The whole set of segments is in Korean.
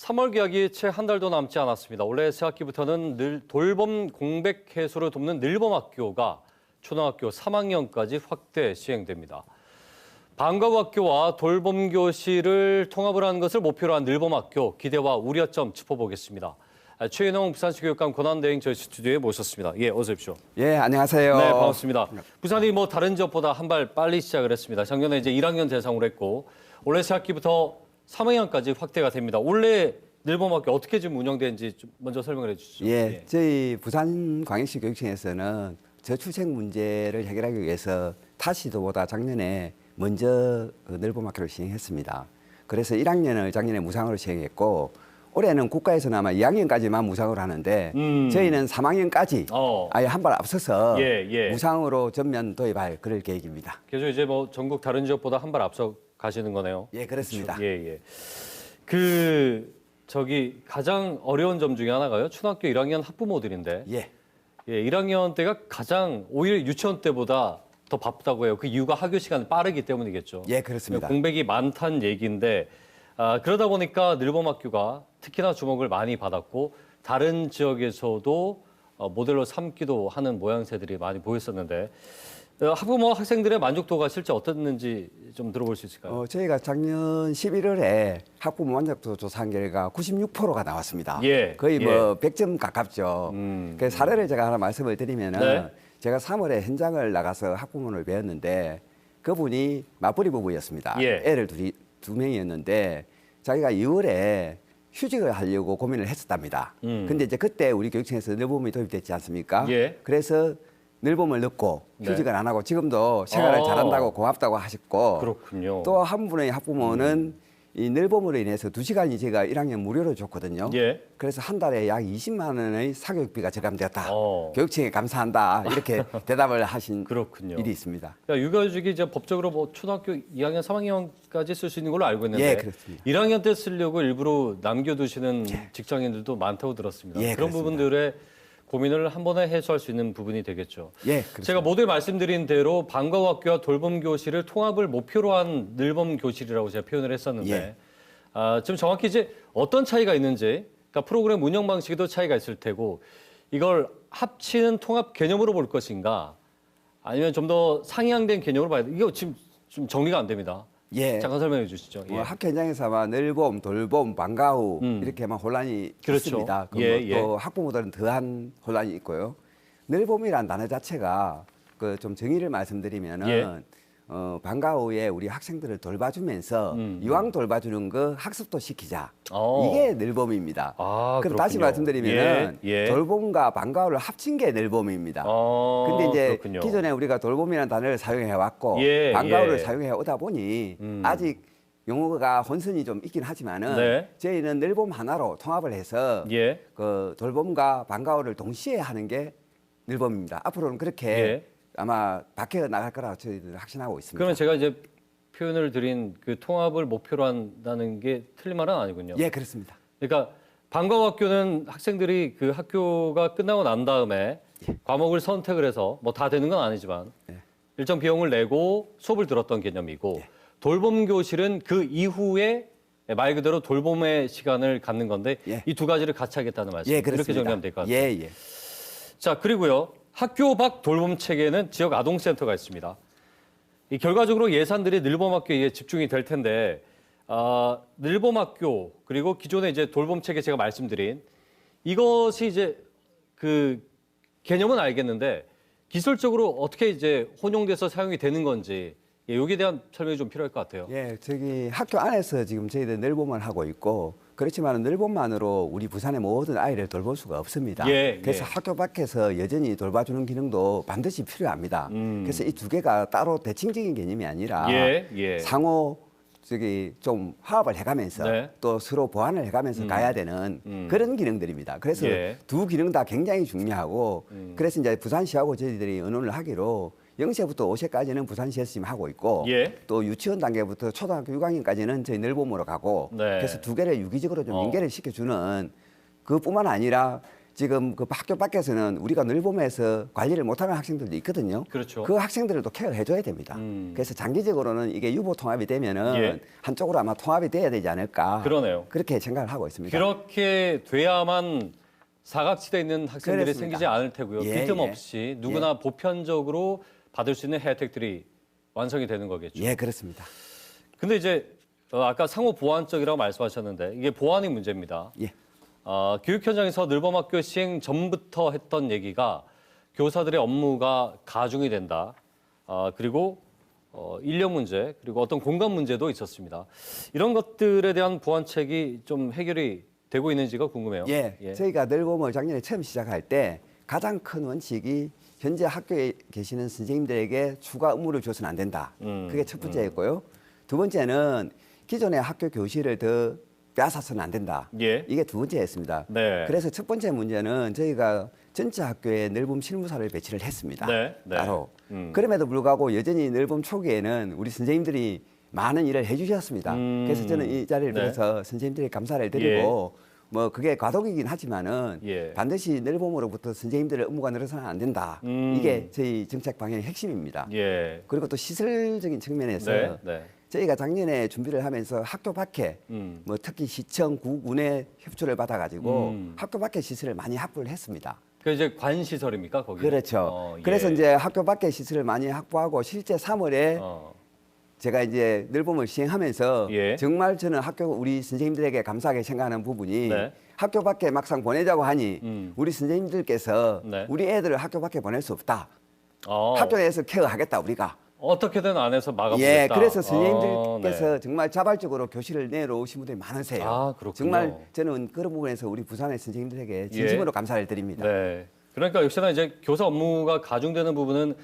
3월 개학이 채 한 달도 남지 않았습니다. 올해 새학기부터는 돌봄 공백 해소를 돕는 늘봄학교가 초등학교 3학년까지 확대 시행됩니다. 방과후 학교와 돌봄 교실을 통합을 하는 것을 목표로 한 늘봄학교 기대와 우려점 짚어보겠습니다. 최인홍 부산시 교육감 권한대행 저희 스튜디오에 모셨습니다. 예, 어서 오십시오. 예, 안녕하세요. 네, 반갑습니다. 부산이 다른 지역보다 한 발 빨리 시작을 했습니다. 작년에 이제 1학년 대상으로 했고 올해 새학기부터 3학년까지 확대가 됩니다. 올해 늘봄학교 어떻게 지금 운영되는지 좀 먼저 설명을 해주시죠. 예, 저희 부산광역시 교육청에서는 저출생 문제를 해결하기 위해서 타 시도보다 작년에 먼저 늘봄학교를 시행했습니다. 그래서 1학년을 작년에 무상으로 시행했고 올해는 국가에서는 아마 2학년까지만 무상으로 하는데 저희는 3학년까지 아예 한 발 앞서서 무상으로 전면 도입할 그럴 계획입니다. 그래서 이제 전국 다른 지역보다 한 발 앞서 가시는 거네요. 예, 그렇습니다. 예. 가장 어려운 점 중에 하나가요. 초등학교 1학년 학부모들인데. 예, 1학년 때가 가장 오히려 유치원 때보다 더 바쁘다고 해요. 그 이유가 학교 시간이 빠르기 때문이겠죠. 예, 그렇습니다. 공백이 많다는 얘기인데 그러다 보니까 늘봄학교가 특히나 주목을 많이 받았고 다른 지역에서도 모델로 삼기도 하는 모양새들이 많이 보였었는데 학부모 학생들의 만족도가 실제 어땠는지 좀 들어볼 수 있을까요? 저희가 작년 11월에 학부모 만족도 조사한 결과 96%가 나왔습니다. 거의 100점 가깝죠. 그 사례를 제가 하나 말씀을 드리면은 제가 3월에 현장을 나가서 학부모를 배웠는데 그분이 맞벌이 부부였습니다. 애를 두 명이었는데 자기가 2월에 휴직을 하려고 고민을 했었답니다. 근데 이제 그때 우리 교육청에서 늘봄이 도입됐지 않습니까? 그래서 늘봄을 넣고 휴직을 안 하고 지금도 생활을 잘한다고 고맙다고 하셨고 그렇군요. 또 한 분의 학부모는 이 늘봄으로 인해서 2시간이 제가 1학년 무료로 줬거든요. 그래서 한 달에 약 20만 원의 사교육비가 절감되었다. 교육청에 감사한다. 이렇게 대답을 하신 일이 있습니다. 육아휴직이 이제 법적으로 초등학교 2학년, 3학년까지 쓸 수 있는 걸로 알고 있는데 그렇습니다. 1학년 때 쓰려고 일부러 남겨두시는 직장인들도 많다고 들었습니다. 그런 그렇습니다. 부분들의 고민을 한 번에 해소할 수 있는 부분이 되겠죠. 그렇습니다. 제가 모두에 말씀드린 대로 방과후 학교와 돌봄 교실을 통합을 목표로 한 늘봄 교실이라고 제가 표현을 했었는데 지금 정확히 이제 어떤 차이가 있는지, 그러니까 프로그램 운영 방식에도 차이가 있을 테고 이걸 합치는 통합 개념으로 볼 것인가, 아니면 좀 더 상향된 개념으로 봐야 돼. 이거 지금 좀 정리가 안 됩니다. 잠깐 설명해 주시죠. 학교 현장에서 아마 늘봄, 돌봄, 방과후 이렇게만 혼란이 있습니다. 또 학부모들은 더한 혼란이 있고요. 늘봄이란 단어 자체가 좀 정의를 말씀드리면은 방과후에 우리 학생들을 돌봐주면서 이왕 돌봐주는 거 학습도 시키자. 이게 늘봄입니다. 그럼 다시 말씀드리면은 돌봄과 방과후를 합친 게 늘봄입니다. 근데 이제 기존에 우리가 돌봄이라는 단어를 사용해 왔고 방과후를 사용해 오다 보니 아직 용어가 혼선이 좀 있긴 하지만은 저희는 늘봄 하나로 통합을 해서 그 돌봄과 방과후를 동시에 하는 게 늘봄입니다. 앞으로는 그렇게 아마 바뀌어 나갈 거라고 저희들 확신하고 있습니다. 그러면 제가 이제 표현을 드린 그 통합을 목표로 한다는 게 틀린 말은 아니군요. 그렇습니다. 그러니까 방과후 학교는 학생들이 그 학교가 끝나고 난 다음에 과목을 선택을 해서 다 되는 건 아니지만 일정 비용을 내고 수업을 들었던 개념이고 돌봄 교실은 그 이후에 말 그대로 돌봄의 시간을 갖는 건데 이 두 가지를 같이 하겠다는 말씀. 이렇게 정리하면 될 것 같아요. 자, 그리고요. 학교 밖 돌봄 체계는 지역 아동센터가 있습니다. 이 결과적으로 예산들이 늘봄학교에 집중이 될 텐데 늘봄학교 그리고 기존의 이제 돌봄 체계 제가 말씀드린 이것이 이제 그 개념은 알겠는데 기술적으로 어떻게 이제 혼용돼서 사용이 되는 건지 여기에 대한 설명이 좀 필요할 것 같아요. 저기 학교 안에서 지금 저희들 늘봄을 하고 있고 그렇지만 늘봄만으로 우리 부산의 모든 아이를 돌볼 수가 없습니다. 그래서 학교 밖에서 여전히 돌봐주는 기능도 반드시 필요합니다. 그래서 이 두 개가 따로 대칭적인 개념이 아니라 상호 좀 화합을 해가면서 또 서로 보완을 해가면서 가야 되는 그런 기능들입니다. 그래서 두 기능 다 굉장히 중요하고 그래서 이제 부산시하고 저희들이 의논을 하기로 0세부터 5세까지는 부산시에서 지금 하고 있고 또 유치원 단계부터 초등학교 6학년까지는 저희 늘봄으로 가고 그래서 두 개를 유기적으로 좀 연계를 시켜주는 그뿐만 아니라 지금 그 학교 밖에서는 우리가 늘봄에서 관리를 못하는 학생들도 있거든요. 그렇죠. 그 학생들을 또 케어해줘야 됩니다. 그래서 장기적으로는 이게 유보 통합이 되면은 예. 한쪽으로 아마 통합이 돼야 되지 않을까. 그러네요. 그렇게 생각을 하고 있습니다. 그렇게 돼야만 사각지대에 있는 학생들이 그렇습니다. 생기지 않을 테고요. 예, 빈틈없이 누구나 보편적으로 받을 수 있는 혜택들이 완성이 되는 거겠죠. 예, 그렇습니다. 근데 이제 아까 상호 보완적이라고 말씀하셨는데 이게 보완이 문제입니다. 예. 교육 현장에서 늘봄학교 시행 전부터 했던 얘기가 교사들의 업무가 가중이 된다. 그리고 인력 문제 그리고 어떤 공간 문제도 있었습니다. 이런 것들에 대한 보완책이 좀 해결이 되고 있는지가 궁금해요. 예. 저희가 늘봄을 작년에 처음 시작할 때 가장 큰 원칙이 현재 학교에 계시는 선생님들에게 추가 업무를 줘서는 안 된다. 그게 첫 번째였고요. 두 번째는 기존의 학교 교실을 더 빼앗아서는 안 된다. 예. 이게 두 번째였습니다. 네. 그래서 첫 번째 문제는 저희가 전체 학교에 늘봄 실무사를 배치를 했습니다. 네. 따로. 그럼에도 불구하고 여전히 늘봄 초기에는 우리 선생님들이 많은 일을 해주셨습니다. 그래서 저는 이 자리를 네. 빌어서 선생님들에게 감사를 드리고 뭐 그게 과도기이긴 하지만은 예. 반드시 늘봄으로부터 선생님들의 업무가 늘어서는 안 된다. 이게 저희 정책 방향의 핵심입니다. 예. 그리고 또 시설적인 측면에서 네. 네. 저희가 작년에 준비를 하면서 학교 밖에 뭐 특히 시청, 구군의 협조를 받아가지고 학교 밖에 시설을 많이 확보를 했습니다. 그 이제 관 시설입니까 거기? 그렇죠. 예. 그래서 이제 학교 밖에 시설을 많이 확보하고 실제 3월에 제가 이제 늘봄을 시행하면서 예. 정말 저는 학교 우리 선생님들에게 감사하게 생각하는 부분이 네. 학교 밖에 막상 보내자고 하니 우리 선생님들께서 네. 우리 애들을 학교 밖에 보낼 수 없다. 어, 학교 내에서 케어하겠다 우리가. 어떻게든 안에서 막아보겠다. 예, 그래서 선생님들께서 네. 정말 자발적으로 교실을 내려오신 분들이 많으세요. 아, 그렇군요. 정말 저는 그런 부분에서 우리 부산의 선생님들에게 진심으로 감사를 드립니다. 네. 그러니까 역시나 이제 교사 업무가 가중되는 부분은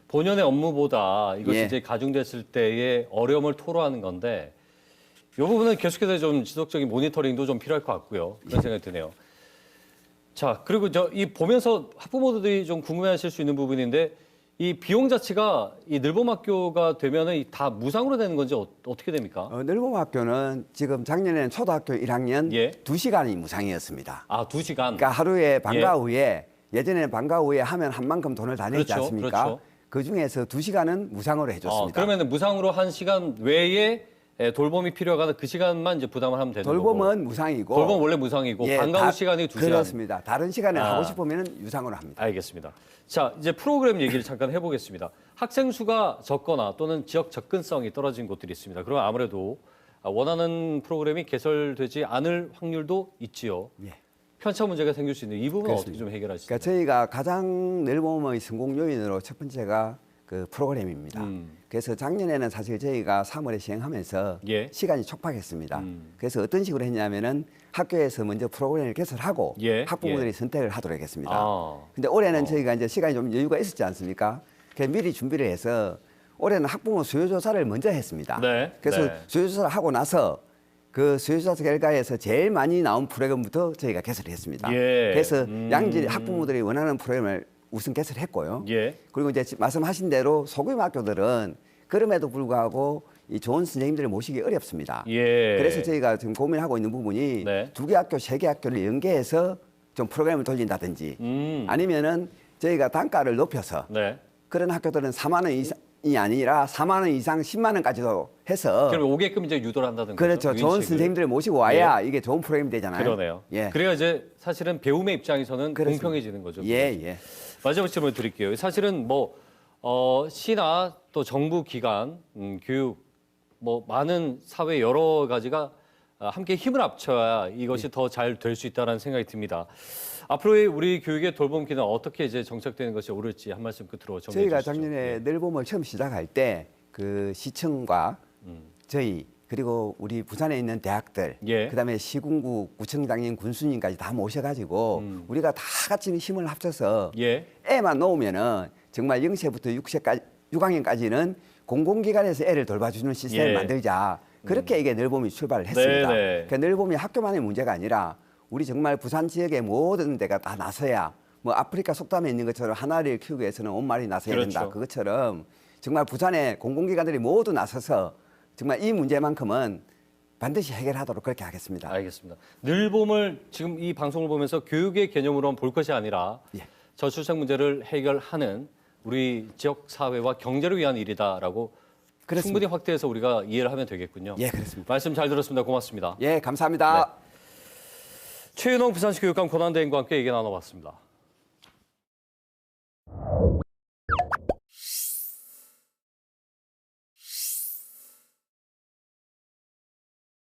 본연의 업무보다 이것이 예. 이제 가중됐을 때의 어려움을 토로하는 건데 이 부분은 계속해서 좀 지속적인 모니터링도 좀 필요할 것 같고요. 그런 생각이 드네요. 자, 그리고 이 보면서 학부모들이 좀 궁금해하실 수 있는 부분인데 이 비용 자체가 이 늘봄학교가 되면은 다 무상으로 되는 건지 어떻게 됩니까? 늘봄학교는 지금 작년에는 초등학교 1학년 예. 2시간이 무상이었습니다. 아, 2시간. 그러니까 하루에 방과 후에 예전에는 방과 후에 하면 한 만큼 돈을 다 내지 그렇죠, 않습니까? 그렇죠. 그 중에서 2시간은 무상으로 해줬습니다. 그러면은 무상으로 1시간 외에 돌봄이 필요하다 그 시간만 이제 부담을 하면 되는 거고. 돌봄은 무상이고 돌봄 원래 무상이고 예, 방과 후 시간이 2시간. 그렇습니다. 다른 시간에 하고 싶으면 유상으로 합니다. 알겠습니다. 자, 이제 프로그램 얘기를 잠깐 해보겠습니다. 학생 수가 적거나 또는 지역 접근성이 떨어진 곳들이 있습니다. 그러면 아무래도 원하는 프로그램이 개설되지 않을 확률도 있지요. 예. 편차 문제가 생길 수 있는 이 부분은 그렇습니다. 어떻게 좀 해결하시죠? 그러니까 저희가 가장 늘봄의 성공 요인으로 첫 번째가 그 프로그램입니다. 그래서 작년에는 사실 저희가 3월에 시행하면서 예. 시간이 촉박했습니다. 그래서 어떤 식으로 했냐면은 학교에서 먼저 프로그램을 개설하고 예. 학부모들이 예. 선택을 하도록 했습니다. 아. 근데 올해는 저희가 이제 시간이 좀 여유가 있었지 않습니까? 그래서 미리 준비를 해서 올해는 학부모 수요조사를 먼저 했습니다. 네. 그래서 네. 수요조사를 하고 나서 그 수요조사 결과에서 제일 많이 나온 프로그램부터 저희가 개설을 했습니다. 예. 그래서 양질 학부모들이 원하는 프로그램을 우선 개설했고요. 예. 그리고 이제 말씀하신 대로 소규모 학교들은 그럼에도 불구하고 이 좋은 선생님들을 모시기 어렵습니다. 예. 그래서 저희가 지금 고민하고 있는 부분이 네. 2개 학교, 3개 학교를 연계해서 좀 프로그램을 돌린다든지 아니면은 저희가 단가를 높여서 네. 그런 학교들은 4만 원 이상이 아니라 4만 원 이상 10만 원까지도 해서 그럼 오게끔 이제 유도를 한다는 그렇죠. 거죠. 좋은 유인식을. 선생님들을 모시고 와야 이게 좋은 프로그램이 되잖아요. 그러네요. 예. 그래야 이제 사실은 배움의 입장에서는 그렇습니다. 공평해지는 거죠. 예, 예. 마지막 질문 드릴게요. 사실은 뭐 시나 또 정부 기관, 교육, 뭐 많은 사회 여러 가지가 함께 힘을 합쳐야 이것이 더 잘 될 수 있다는 생각이 듭니다. 앞으로의 우리 교육의 돌봄 기능 어떻게 이제 정착되는 것이 옳을지 한 말씀 끝으로 정리해 저희가 주시죠. 작년에 예. 늘봄을 처음 시작할 때 그 시청과 저희 그리고 우리 부산에 있는 대학들, 예. 그다음에 시군구 구청장님, 군수님까지 다 모셔가지고 우리가 다 같이 힘을 합쳐서 예. 애만 놓으면은 정말 0세부터 6학년까지는 공공기관에서 애를 돌봐주는 시스템을 예. 만들자. 그렇게 이게 늘봄이 출발을 했습니다. 네네. 그러니까 늘봄이 학교만의 문제가 아니라 우리 정말 부산 지역의 모든 데가 다 나서야 뭐 아프리카 속담에 있는 것처럼 하나를 키우기 위해서는 온 마을이 나서야 그렇죠. 된다. 그것처럼 정말 부산의 공공기관들이 모두 나서서 정말 이 문제만큼은 반드시 해결하도록 그렇게 하겠습니다. 알겠습니다. 늘봄을 지금 이 방송을 보면서 교육의 개념으로만 볼 것이 아니라 예. 저출생 문제를 해결하는 우리 지역 사회와 경제를 위한 일이다라고 그렇습니다. 충분히 확대해서 우리가 이해를 하면 되겠군요. 예, 그렇습니다. 말씀 잘 들었습니다. 고맙습니다. 예, 감사합니다. 최윤홍 부산시 교육감 권한대행과 함께 얘기 나눠봤습니다.